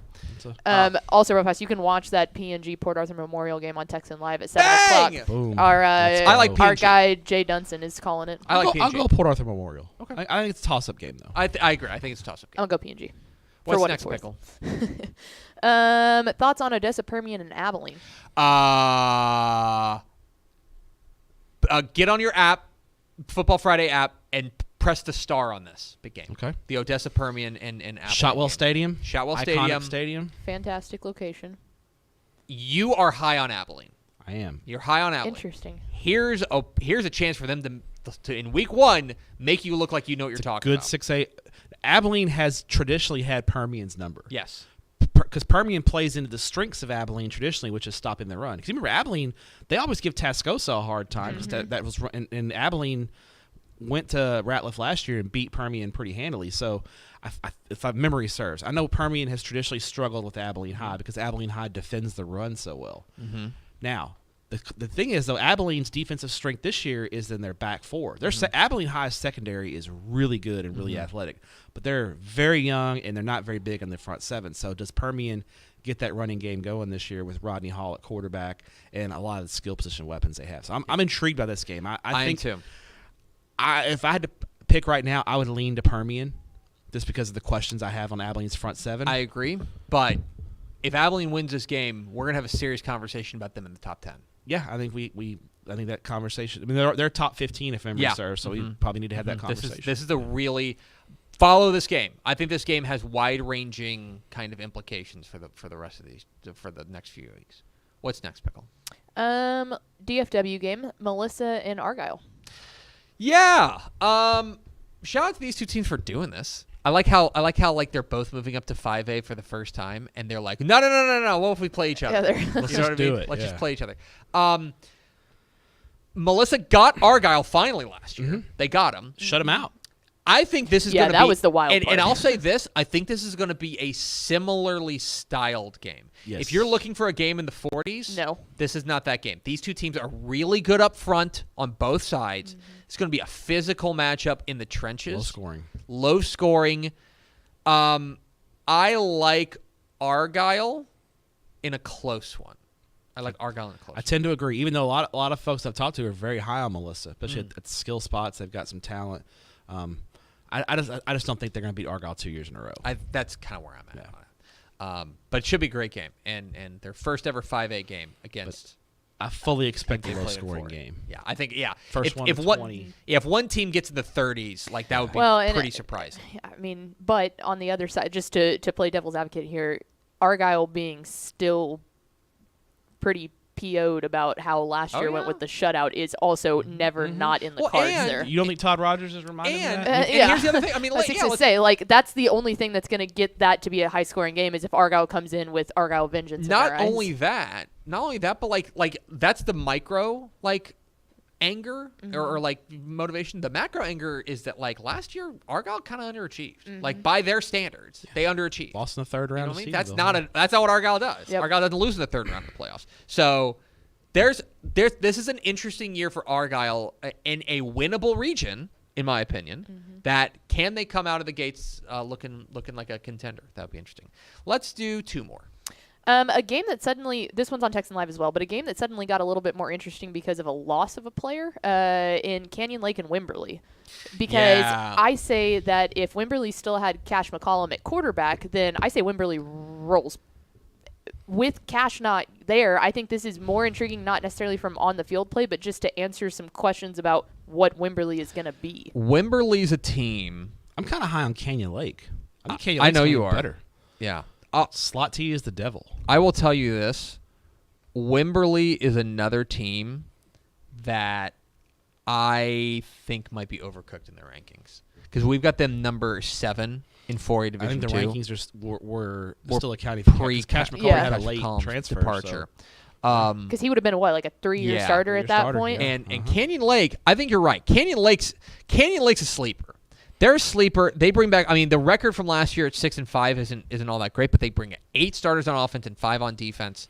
Also, real fast, you can watch that P&G Port Arthur Memorial game on Texan Live at 7 o'clock. Boom. I like our P&G. guy Jay Dunson is calling it. I like I'll P&G. go Port Arthur Memorial. Okay. I think it's a toss-up game though. I agree. I think it's a toss-up game. I'll go P&G. What's what next, it's Pickle? Thoughts on Odessa Permian and Abilene? Get on your app, Football Friday app, and press the star on this big game. Okay. The Odessa Permian and Abilene Shotwell game. Stadium. Shotwell Iconic Stadium. Fantastic location. You are high on Abilene. I am. You're high on Abilene. Interesting. Here's a chance for them to in week 1 make you look like you know what you're talking Good about. 6A. Abilene has traditionally had Permian's number. Yes. Because Permian plays into the strengths of Abilene traditionally, which is stopping the run. Because remember, Abilene, they always give Tascosa a hard time. Because that was and Abilene went to Ratliff last year and beat Permian pretty handily. So, if my memory serves, I know Permian has traditionally struggled with Abilene High because Abilene High defends the run so well. Now, The thing is, though, Abilene's defensive strength this year is in their back four. Their Abilene High's secondary is really good and really athletic, but they're very young and they're not very big on the front seven. So does Permian get that running game going this year with Rodney Hall at quarterback and a lot of the skill position weapons they have? So I'm intrigued by this game. I think am too. If I had to pick right now, I would lean to Permian just because of the questions I have on Abilene's front seven. I agree, but if Abilene wins this game, we're gonna have a serious conversation about them in the top 10. Yeah, I think I think that conversation. I mean, they're top 15 if memory serves, so we probably need to have that conversation. This is a really follow this game. I think this game has wide-ranging kind of implications for the rest of these for the next few weeks. What's next, Pickle? DFW game, Melissa and Argyle. Yeah. Shout out to these two teams for doing this. I like how they're both moving up to 5A for the first time, and they're like, no. What if we play each other? Yeah, Let's just do it. Let's just play each other. Melissa got Argyle finally last year. They got him. Shut them out. I think this is going to be. that was the wild and, part. And I'll say this: I think this is going to be a similarly styled game. Yes. If you're looking for a game in the 40s, No. this is not that game. These two teams are really good up front on both sides. It's going to be a physical matchup in the trenches. Low scoring. I like Argyle in a close one. I like Argyle in a close I tend to agree, even though a lot of folks I've talked to are very high on Melissa, especially at skill spots. They've got some talent. I just don't think they're going to beat Argyle 2 years in a row. That's kind of where I'm at. Yeah. But it should be a great game, and their first ever 5A game against. I fully expect a they low played in scoring 4A. game. Yeah, I think First one if of one 20. if one team gets in the 30s, like that would be Well, pretty surprising. I mean, but on the other side, just to play devil's advocate here, Argyle being still pretty PO'd about how last year went with the shutout is also never not in the cards there. You don't think Todd Rogers is reminding And, of that? and here's the other thing. I mean, I was like, to say, like, that's the only thing that's going to get that to be a high-scoring game is if Argyle comes in with Argyle vengeance. not only that, but like that's the micro anger or like motivation. The macro anger is that like last year Argyle kind of underachieved. Like by their standards, they underachieved. Lost in the third round. You know what I mean? That's not what Argyle does. Yep. Argyle doesn't lose in the third round of the playoffs. So this is an interesting year for Argyle in a winnable region, in my opinion. That can they come out of the gates looking like a contender? That would be interesting. Let's do two more. A game that suddenly, this one's on Texan Live as well, but a game that suddenly got a little bit more interesting because of a loss of a player in Canyon Lake and Wimberley. Because I say that if Wimberley still had Cash McCollum at quarterback, then I say Wimberley rolls. With Cash not there, I think this is more intriguing, not necessarily from on the field play, but just to answer some questions about what Wimberley is going to be. Wimberley's a team. I'm kind of high on Canyon Lake. I think Canyon I Lake's know gonna you be are. better. Yeah. Slot T is the devil. I will tell you this. Wimberley is another team that I think might be overcooked in their rankings. Because we've got them number 7 in 4A Division 2. I think the rankings were still accounting for Cash McCollum had a late transfer departure. Because he would have been, like a 3-year starter at that point? Yeah. And Canyon Lake, I think you're right. Canyon Lake's a sleeper. They're a sleeper. They bring back. I mean, the record from last year at 6-5 isn't all that great, but they bring 8 starters on offense and 5 on defense.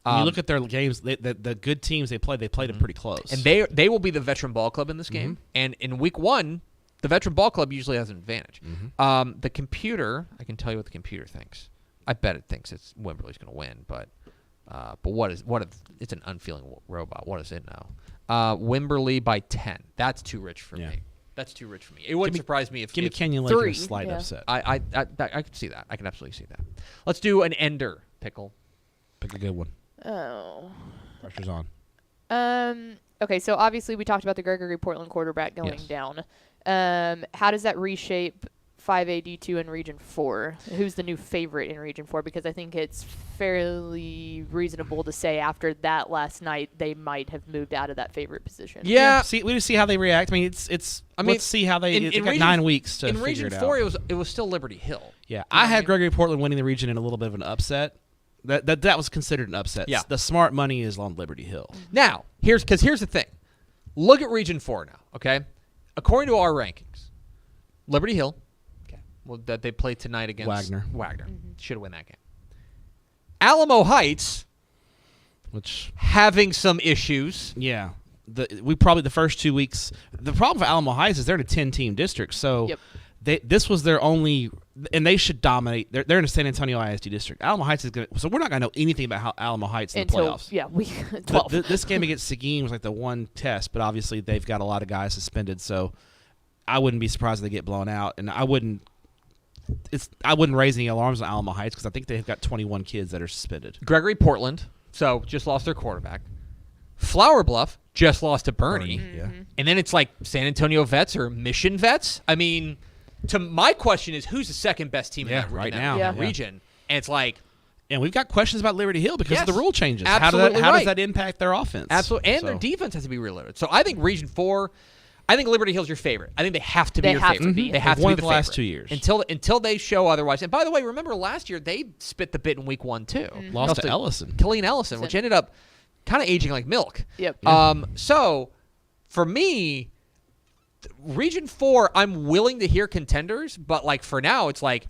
When you look at their games, the good teams they played them pretty close. And they will be the veteran ball club in this game. And in week 1, the veteran ball club usually has an advantage. The computer, I can tell you what the computer thinks. I bet it thinks it's Wimberley's going to win, but it's an unfeeling robot. What does it know? Wimberley by 10. That's too rich for me. That's too rich for me. It wouldn't surprise me if give me Canyon Lake 3, a slight upset. I can see that. I can absolutely see that. Let's do an ender, Pickle. Pick a good one. Oh. Pressure's on. Okay, so obviously we talked about the Gregory Portland quarterback going down. How does that reshape 5A D2 in Region 4? Who's the new favorite in Region 4? Because I think it's fairly reasonable to say after that last night they might have moved out of that favorite position. Yeah. We just see how they react. I mean, let's see how they got 9 weeks to in figure Region it 4, out. it was still Liberty Hill. Yeah, I had Gregory Portland winning the region in a little bit of an upset. That was considered an upset. Yeah. The smart money is on Liberty Hill. Now, here's the thing. Look at Region 4 now, okay? According to our rankings, Liberty Hill, well, that they played tonight against Wagner. Should have won that game. Alamo Heights, which having some issues. Yeah. The first 2 weeks. The problem for Alamo Heights is they're in a 10-team district, so this was their only, and they should dominate. They're in a San Antonio ISD district. Alamo Heights is going to, so we're not going to know anything about how Alamo Heights in the playoffs. Yeah, week 12. This game against Seguin was like the one test, but obviously they've got a lot of guys suspended, so I wouldn't be surprised if they get blown out, and I wouldn't raise any alarms on Alamo Heights because I think they've got 21 kids that are suspended. Gregory Portland, so just lost their quarterback. Flower Bluff just lost to Bernie. Yeah. And then it's like San Antonio Vets or Mission Vets. I mean, my question is, who's the second best team in that region? And it's like, and we've got questions about Liberty Hill because of the rule changes. Absolutely how does that impact their offense? Absolutely, and their defense has to be reloaded. So I think Region 4, I think Liberty Hill's your favorite. I think they have to be your favorite. They have to be the last 2 years until they show otherwise. And by the way, remember last year they spit the bit in week 1 too. Lost to Ellison, Killeen Ellison, which ended up kind of aging like milk. Yep. So for me, Region 4, I'm willing to hear contenders, but like for now, it's like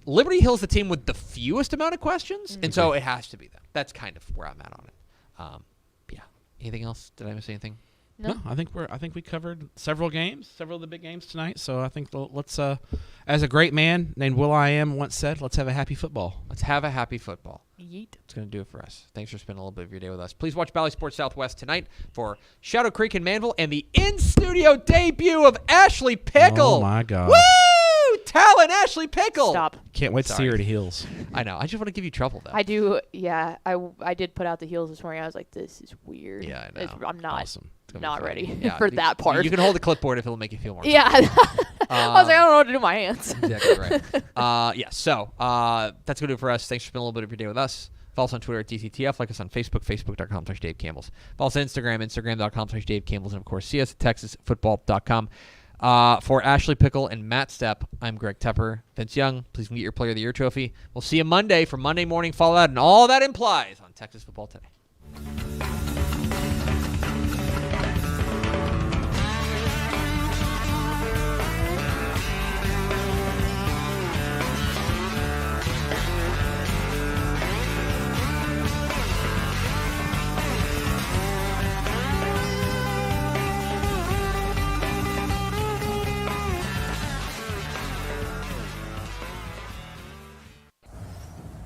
Liberty Hill's the team with the fewest amount of questions, and so it has to be them. That's kind of where I'm at on it. Yeah. Anything else? Did I miss anything? No, I think we covered several of the big games tonight. So I think let's, as a great man named Will.I.Am once said, let's have a happy football. Let's have a happy football. Yeet. It's going to do it for us. Thanks for spending a little bit of your day with us. Please watch Valley Sports Southwest tonight for Shadow Creek and Manville and the in-studio debut of Ashley Pickle. Oh, my God. Woo! Talon Ashley Pickle. Stop. Can't wait to see her at Heels. I know. I just want to give you trouble, though. I do. Yeah, I did put out the heels this morning. I was like, this is weird. Yeah, I know. I'm not. Awesome. Not ready Yeah, for that part. You can hold the clipboard if it'll make you feel more. Yeah. I was like, I don't know what to do with my hands. Exactly right. So that's going to do it for us. Thanks for spending a little bit of your day with us. Follow us on Twitter at DCTF. Like us on Facebook, facebook.com/Dave Campbell's. Follow us on Instagram, instagram.com/Dave Campbell's. And, of course, see us at texasfootball.com. For Ashley Pickle and Matt Stepp, I'm Greg Tepper. Vince Young, please get your Player of the Year trophy. We'll see you Monday for Monday Morning Fallout and all that implies on Texas Football Today.